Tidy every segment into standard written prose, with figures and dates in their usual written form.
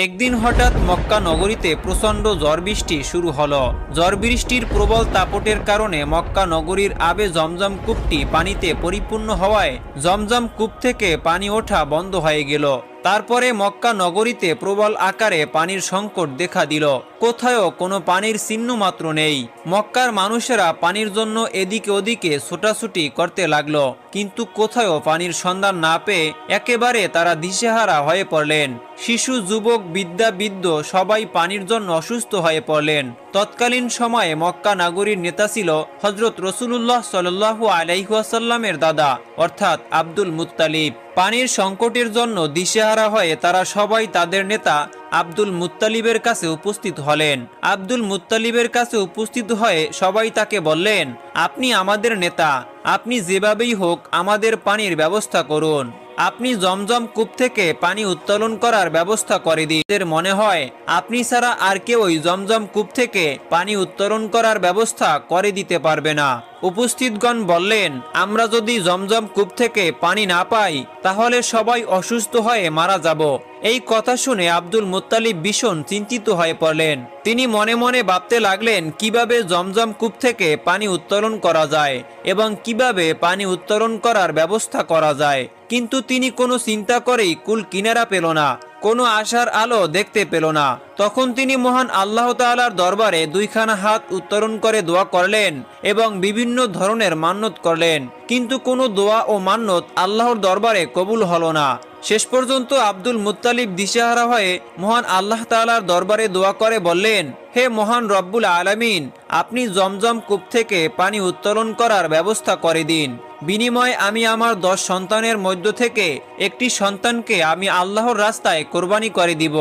একদিন হঠাৎ মক্কা নগরীতে প্রচণ্ড ঝড় বৃষ্টি শুরু হলো। ঝড় বৃষ্টির প্রবল দাপটের কারণে মক্কা নগরীর আবে জমজম কূপটি পানিতে পরিপূর্ণ হওয়ায় জমজম কূপ থেকে পানি ওঠা বন্ধ হয়ে গেল। তারপরে মক্কা নগরীতে প্রবল আকারে পানির সংকট দেখা দিল। কোথাও কোনো পানির চিহ্ন মাত্র নেই। মক্কার মানুষেরা পানির জন্য এদিকে ওদিকে ছোটাছুটি করতে লাগলো, কিন্তু কোথাও পানির সন্ধান না পেয়ে একেবারে তারা দিশেহারা হয়ে পড়লেন। শিশু, যুবক, বৃদ্ধ সবাই পানির জন্য অসুস্থ হয়ে পড়লেন। তৎকালীন সময়ে মক্কা নগরীর নেতা ছিল হযরত রাসূলুল্লাহ সাল্লাল্লাহু আলাইহি ওয়াসাল্লামের দাদা অর্থাৎ আব্দুল মুত্তালিব। পানির সংকটের জন্য দিশেহারা হয়ে তারা সবাই তাদের নেতা আব্দুল মুত্তালিবের কাছে উপস্থিত হলেন। আব্দুল মুত্তালিবের কাছে উপস্থিত হয়ে সবাই তাকে বললেন, আপনি আমাদের নেতা, আপনি যেভাবেই হোক আমাদের পানির ব্যবস্থা করুন। আপনি জমজম কূপ থেকে পানি উত্তোলন করার ব্যবস্থা করে দিন। এদের মনে হয় আপনি ছাড়া আর কেউই জমজম কূপ থেকে পানি উত্তোলন করার ব্যবস্থা করে দিতে পারবে না। উপস্থিতগণ বললেন, আমরা যদি জমজম কূপ থেকে পানি না পাই তাহলে সবাই অসুস্থ হয়ে মারা যাব। এই কথা শুনে আব্দুল মুত্তালিব ভীষণ চিন্তিত হয়ে পড়লেন। তিনি মনে মনে ভাবতে লাগলেন কিভাবে জমজম কূপ থেকে পানি উত্তোলন করা যায় এবং কিভাবে পানি উত্তোলন করার ব্যবস্থা করা যায়। কিন্তু তিনি কোনো চিন্তা করেই কুল কিনারা পেল না, কোনো আশার আলো দেখতে পেল না। তখন তিনি মহান আল্লাহ তাআলার দরবারে দুইখানা হাত উত্তোলন করে দোয়া করলেন এবং বিভিন্ন ধরনের মান্নত করলেন, কিন্তু কোনো দোয়া ও মান্নত আল্লাহর দরবারে কবুল হলো না। শেষ পর্যন্ত আব্দুল মুত্তালিব দিশেহারা হয়ে মহান আল্লাহ তাআলার দরবারে দোয়া করে বললেন, হে মহান রব্বুল আলামিন, আপনি জমজম কূপ থেকে পানি উত্তোলন করার ব্যবস্থা করে দিন। বিনিময়ে আমি আমার 10 সন্তানের মধ্য থেকে একটি সন্তানকে আমি আল্লাহর রাস্তায় কোরবানি করে দিব।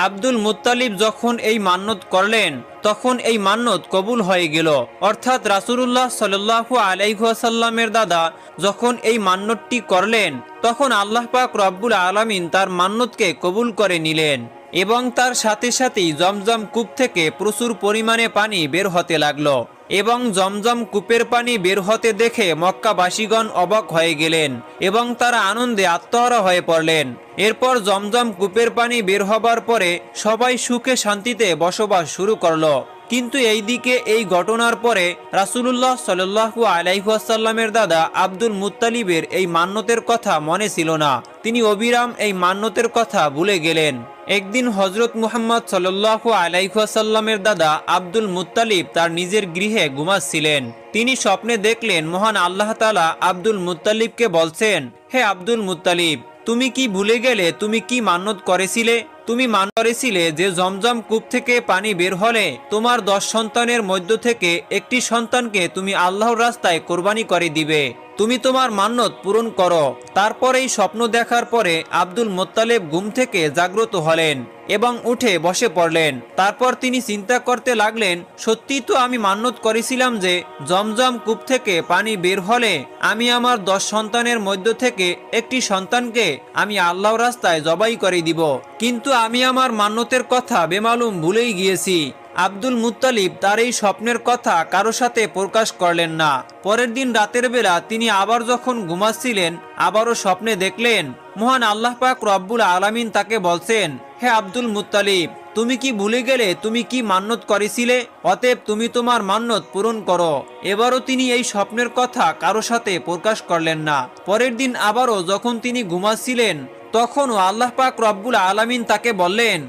আব্দুল মুত্তালিব যখন এই মান্নত করলেন তখন এই মান্নত কবুল হয়ে গেল। অর্থাৎ রাসূলুল্লাহ সাল্লাল্লাহু আলাইহি ওয়াসাল্লামের দাদা যখন এই মান্নতটি করলেন তখন আল্লাহ পাক রব্বুল আলামিন তার মান্নতকে কবুল করে নিলেন এবং তার সাথে সাথেই জমজম কূপ থেকে প্রচুর পরিমাণে পানি বের হতে লাগলো। এবং জমজম কূপের পানি বের হতে দেখে মক্কাবাসীগণ অবাক হয়ে গেলেন এবং তারা আনন্দে আত্মহারা হয়ে পড়লেন। এরপর জমজম কূপের পানি বের হবার পরে সবাই সুখে শান্তিতে বসবাস শুরু করলো। কিন্তু এইদিকে এই ঘটনার পরে রাসূলুল্লাহ সাল্লাল্লাহু আলাইহি ওয়াসাল্লামের দাদা আব্দুল মুত্তালিবের এই মান্নতের কথা মনে ছিল না। তিনি অবিরাম এই মান্নতের কথা ভুলে গেলেন। একদিন হযরত মুহাম্মদ সাল্লাল্লাহু আলাইহি ওয়াসাল্লামের দাদা আব্দুল মুত্তালিব তার নিজের গৃহে ঘুমাচ্ছিলেন। তিনি স্বপ্নে দেখলেন মহান আল্লাহ তাআলা আব্দুল মুত্তালিবকে বলছেন, হে আব্দুল মুত্তালিব, তুমি কি ভুলে গেলে তুমি কি মান্নত করেছিলে? তুমি মানত করেছিলে যে জমজম কূপ থেকে পানি বের হলে তোমার 10 সন্তানের মধ্য থেকে একটি সন্তানকে তুমি আল্লাহর রাস্তায় কোরবানি করে দিবে। তুমি তোমার মান্নত পূরণ করো। তারপরেই স্বপ্ন দেখার পরে আব্দুল মুত্তালিব ঘুম থেকে জাগ্রত হলেন এবং উঠে বসে পড়লেন। তারপর তিনি চিন্তা করতে লাগলেন, সত্যি তো আমি মান্নত করেছিলাম যে জমজম কূপ থেকে পানি বের হলে আমি আমার 10 সন্তানের মধ্য থেকে একটি সন্তানকে আমি আল্লাহর রাস্তায় জবাই করে দিব, কিন্তু আমি আমার মান্নতের কথা বেমালুম ভুলেই গিয়েছি। আব্দুল মুত্তালিব তার এই স্বপ্নের কথা কারো সাথে প্রকাশ করলেন না। পরের দিন রাতের বেলা তিনি আবার যখন ঘুমাচ্ছিলেন আবারও স্বপ্নে দেখলেন মহান আল্লাহ পাক রব্বুল আলামিন তাকে বলছেন, হে আব্দুল মুত্তালিব, তুমি কি ভুলে গেলে তুমি কি মান্নত করেছিলে? অতএব তুমি তোমার মান্নত পূরণ করো। এবারও তিনি এই স্বপ্নের কথা কারো সাথে প্রকাশ করলেন না। পরের দিন আবারও যখন তিনি ঘুমাচ্ছিলেন তখনও আল্লাহ পাক রব্বুল আলামিন তাকে বললেন,